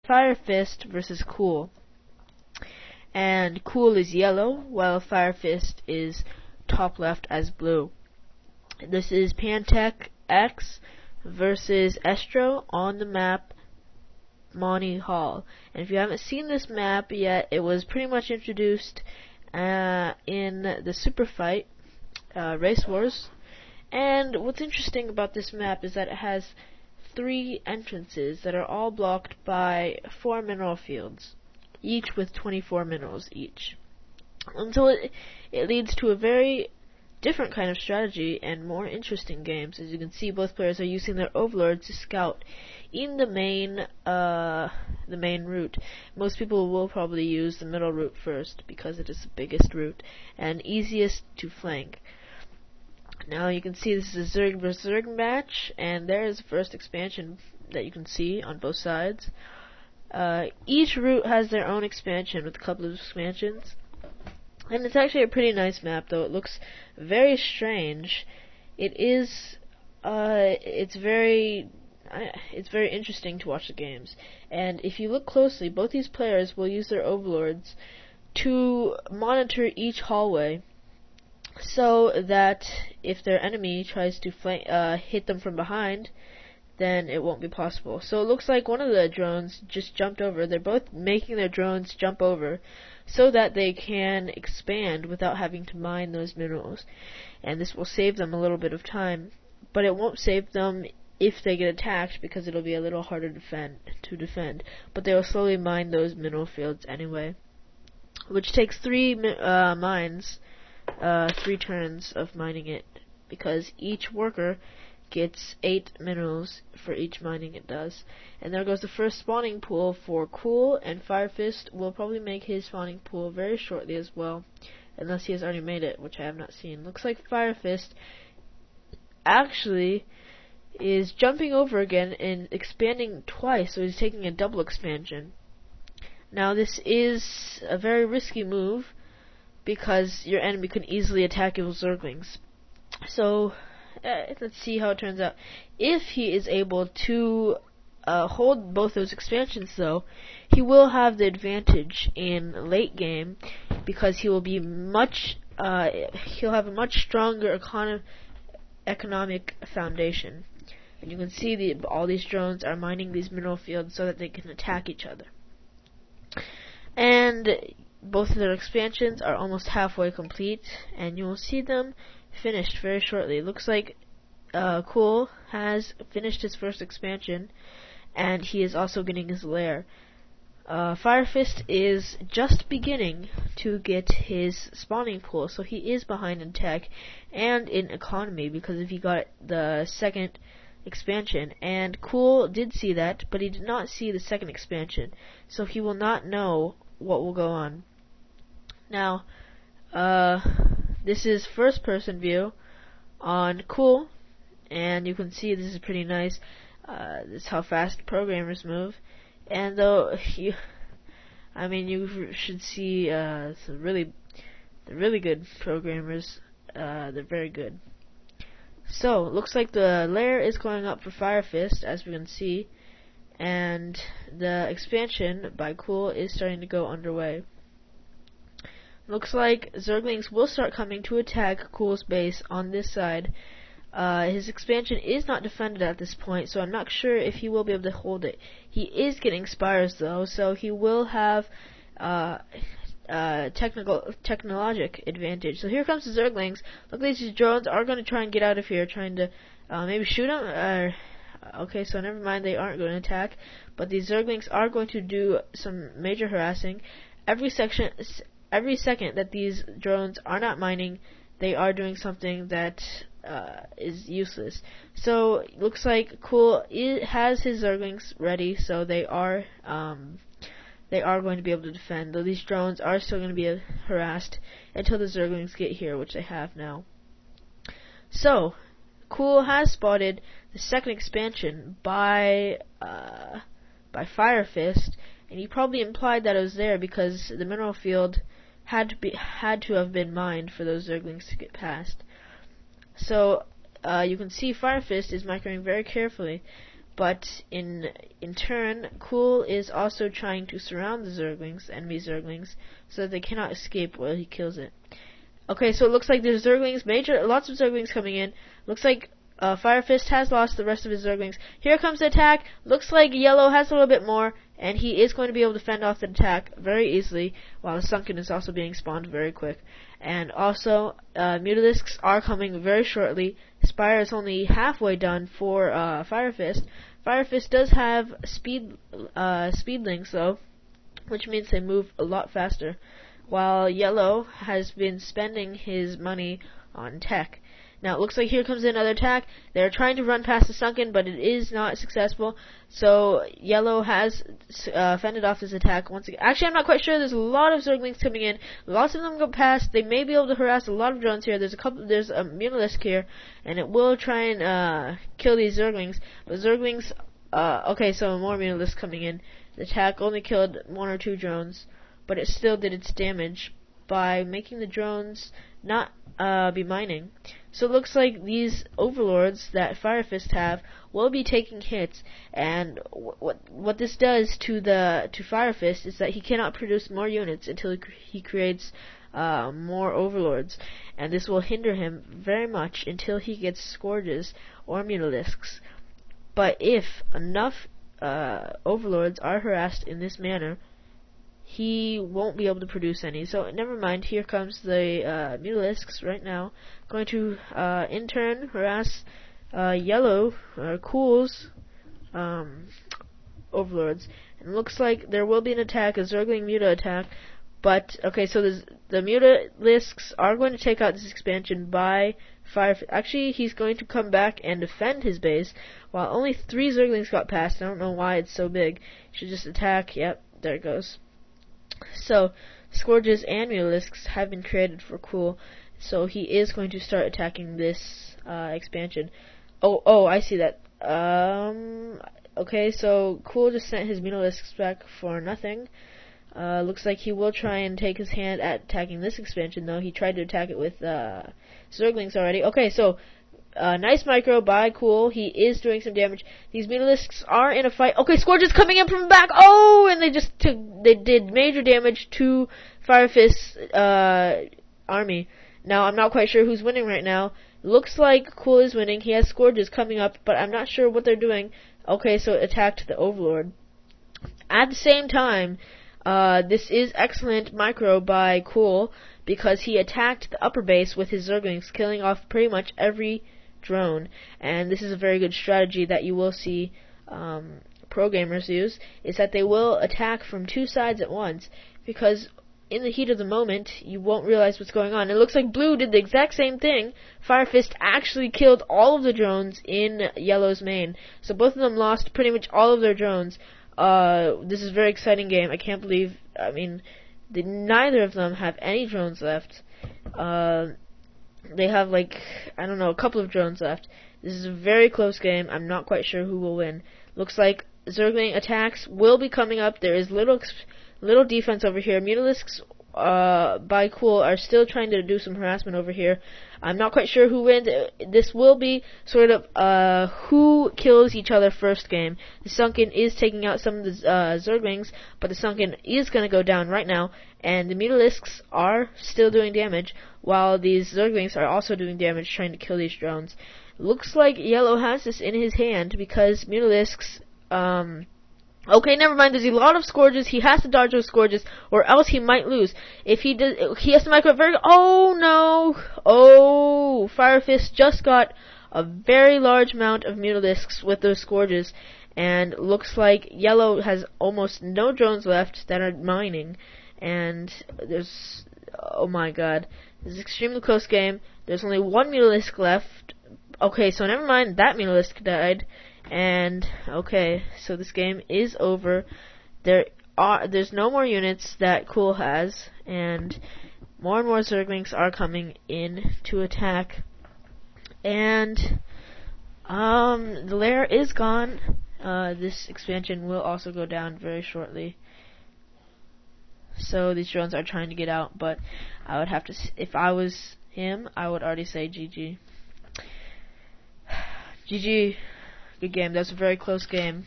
Firefist versus Cool. And Cool is yellow, while Firefist is top left as blue. This is PantechEX versus e-Stro on the map Monty Hall. And if you haven't seen this map yet, it was pretty much introduced in the Super Fight Race Wars. And what's interesting about this map is that it has 3 entrances that are all blocked by 4 mineral fields, each with 24 minerals each. And so it leads to a very different kind of strategy and more interesting games. As you can see, both players are using their overlords to scout in the main route. Most people will probably use the middle route first because it is the biggest route and easiest to flank. Now you can see this is a Zerg vs Zerg match, and there is the first expansion that you can see on both sides. Each route has their own expansion with a couple of expansions. And it's actually a pretty nice map, though it looks very strange. It's very interesting to watch the games. And if you look closely, both these players will use their overlords to monitor each hallway, so that if their enemy tries to hit them from behind, then it won't be possible. So it looks like one of the drones just jumped over. They're both making their drones jump over so that they can expand without having to mine those minerals. And this will save them a little bit of time, but it won't save them if they get attacked, because it'll be a little harder to defend. But they will slowly mine those mineral fields anyway, which takes 3 mines, 3 turns of mining it, because each worker gets 8 minerals for each mining it does. And there goes the first spawning pool for Cool, and Firefist will probably make his spawning pool very shortly as well, unless he has already made it, which I have not seen. Looks like Firefist actually is jumping over again and expanding twice, so he's taking a double expansion. Now this is a very risky move, because your enemy could easily attack your Zerglings. So let's see how it turns out. If he is able to hold both those expansions, though, he will have the advantage in late game, because he will be he'll have a much stronger economic foundation. And you can see all these drones are mining these mineral fields so that they can attack each other. And both of their expansions are almost halfway complete, and you will see them finished very shortly. It looks like Cool has finished his first expansion, and he is also getting his lair. Firefist is just beginning to get his spawning pool, so he is behind in tech and in economy, because if he got the second expansion, and Cool did see that, but he did not see the second expansion, so he will not know what will go on. Now, this is first person view on Cool, and you can see this is pretty nice. This is how fast programmers move. And though you should see the really good programmers. They're very good. So looks like the layer is going up for Firefist, as we can see, and the expansion by Cool is starting to go underway. Looks like Zerglings will start coming to attack Cool's base on this side. His expansion is not defended at this point, so I'm not sure if he will be able to hold it. He is getting spires though, so he will have technologic advantage. So here comes the Zerglings. Look, these drones are going to try and get out of here, trying to maybe shoot them. Okay, so never mind, they aren't going to attack, but these Zerglings are going to do some major harassing. Every second that these drones are not mining, they are doing something that is useless. So looks like Cool has his Zerglings ready, so they are going to be able to defend, though these drones are still going to be harassed until the Zerglings get here, which they have now. So Cool has spotted the second expansion by Firefist, and he probably implied that it was there because the mineral field had to have been mined for those Zerglings to get past. So you can see Firefist is microing very carefully, But in turn, Cool is also trying to surround the Zerglings, enemy Zerglings, so that they cannot escape while he kills it. Okay, so it looks like there's Zerglings, lots of Zerglings coming in. Looks like Firefist has lost the rest of his Zerglings. Here comes the attack. Looks like Yellow has a little bit more, and he is going to be able to fend off the attack very easily, while the Sunken is also being spawned very quick. And also, Mutalisks are coming very shortly. Spire is only halfway done for Firefist. Firefist does have speedlings though, which means they move a lot faster, while Yellow has been spending his money on tech. Now it looks like here comes another attack. They're trying to run past the Sunken, but it is not successful. So Yellow has fended off this attack once again. Actually, I'm not quite sure. There's a lot of Zerglings coming in. Lots of them go past. They may be able to harass a lot of drones here. There's a Mutalisk here, and it will try and kill these Zerglings. But Zerglings, okay, so more Mutalisks coming in. The attack only killed 1 or 2 drones, but it still did its damage by making the drones not be mining. So it looks like these overlords that Firefist have will be taking hits, and what this does to Firefist is that he cannot produce more units until he creates more overlords, and this will hinder him very much until he gets Scourges or Mutalisks. But if enough overlords are harassed in this manner, he won't be able to produce any. So never mind, here comes the Mutalisks right now, going to in turn harass Yellow, Cool's overlords. And it looks like there will be an attack, a Zergling Muta attack. But okay, so the Mutalisks are going to take out this expansion by Firefist. Actually, he's going to come back and defend his base, while only 3 Zerglings got past. I don't know why it's so big. Should just attack. Yep, there it goes. So, Scourges and Mutalisks have been created for Cool, so he is going to start attacking this expansion. Oh, I see that. Okay, so Cool just sent his Mutalisks back for nothing. Looks like he will try and take his hand at attacking this expansion, though. He tried to attack it with Zerglings already. Okay, so nice micro by Cool. He is doing some damage. These Mutalisks are in a fight. Okay, Scourge is coming in from the back. Oh, and they did major damage to Firefist's army. Now, I'm not quite sure who's winning right now. Looks like Cool is winning. He has Scourges coming up, but I'm not sure what they're doing. Okay, so it attacked the Overlord. At the same time, this is excellent micro by Cool, because he attacked the upper base with his Zerglings, killing off pretty much every drone. And this is a very good strategy that you will see pro gamers use, is that they will attack from 2 sides at once, because in the heat of the moment, you won't realize what's going on. It looks like Blue did the exact same thing. Firefist actually killed all of the drones in Yellow's main. So both of them lost pretty much all of their drones. This is a very exciting game. I can't believe, neither of them have any drones left. They have, a couple of drones left. This is a very close game. I'm not quite sure who will win. Looks like Zergling attacks will be coming up. There is little defense over here. Mutalisks by Cool are still trying to do some harassment over here. I'm not quite sure who wins. This will be sort of who kills each other first game. The Sunken is taking out some of the Zerglings, but the Sunken is going to go down right now, and the Mutalisks are still doing damage, while these Zerglings are also doing damage trying to kill these drones. Looks like Yellow has this in his hand, because Mutalisks, okay, never mind. There's a lot of Scourges. He has to dodge those Scourges, or else he might lose. If he does, he has to micro very. Oh no! Oh, Firefist just got a very large amount of Mutalisks with those Scourges, and looks like Yellow has almost no drones left that are mining. And there's, oh my god, this is an extremely close game. There's only 1 Mutalisk left. Okay, so never mind. That Mutalisk died. And okay, so this game is over. There's no more units that Cool has, and more Zerglings are coming in to attack. And the lair is gone. This expansion will also go down very shortly. So these drones are trying to get out, but I would have to. If I was him, I would already say GG. GG. Good game. That's a very close game.